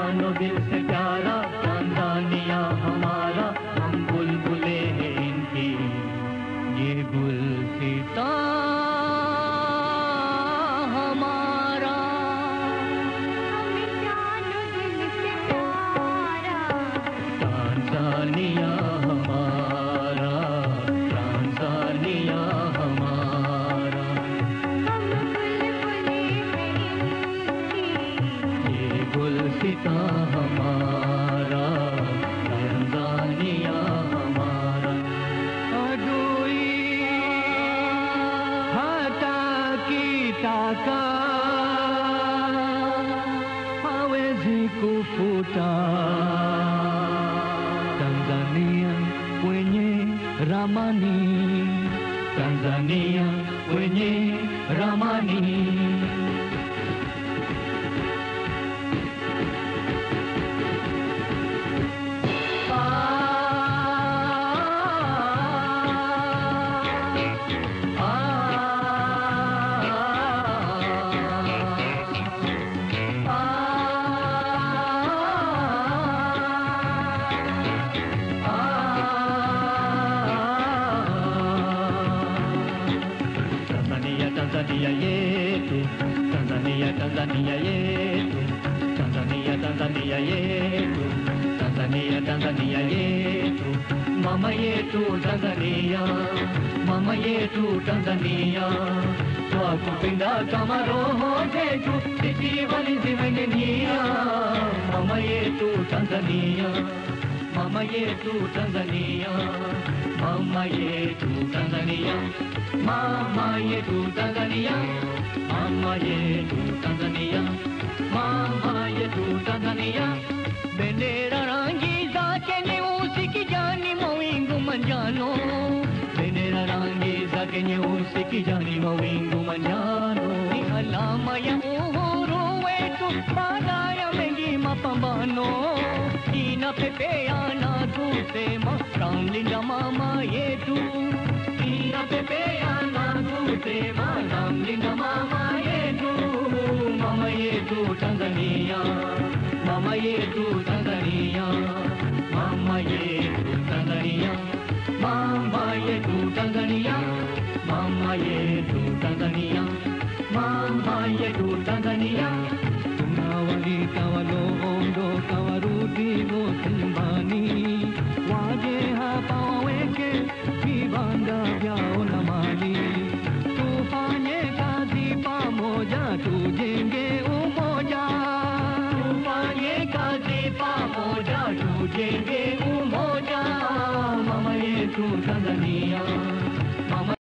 जानो दिल से प्यारा तंजानिया हमारा, हम बुलबुले हैं इनकी ये गुलसिता हमारा। हमें जानो दिल से प्यारा तंजानिया हमारा, तंजानिया हमारा, हम बुलबुले हैं इनकी ये गुलसिता हमारा, तंजानिया हमारा। Adui hata kitaka hawezi kufuta Tanzania kwenye ramani, Tanzania kwenye ramani. Tanzania yetu, Tanzania, Tanzania yetu, Tanzania, Tanzania yetu, Tanzania, Tanzania yetu, mama yetu Tanzania, mama yetu Tanzania, twakupenda kama roho zetu sisi walizimeng'enia. Mama yetu Tanzania, mama yetu Tanzania, mama yetu Tanzania, mama yetu Tanzania, mama yetu Tanzania, mama yetu Tanzania. Bendera rangi zake nyeusi, kijani, mawingu manjano. Bendera rangi zake nyeusi, kijani, mawingu manjano. Ni alama ya uhuru wetu baada ya mengi mapambano. Inapepea na kusema kamlinda mama yetu, inapepea na kusema kamlinda mama yetu. Mama yetu Tanzania, mama yetu Tanzania, mama yetu Tanzania, mama yetu Tanzania, mama yetu Tanzania, mama yetu Tanzania. Tunawalika walioondoka warudi wote nyumbani, waje hapa waweke vibanda vyao na mali, tufanye kazi pamoja, tujenge umoja, tufanye kazi pamoja, tujenge umoja. Mama yetu Tanzania.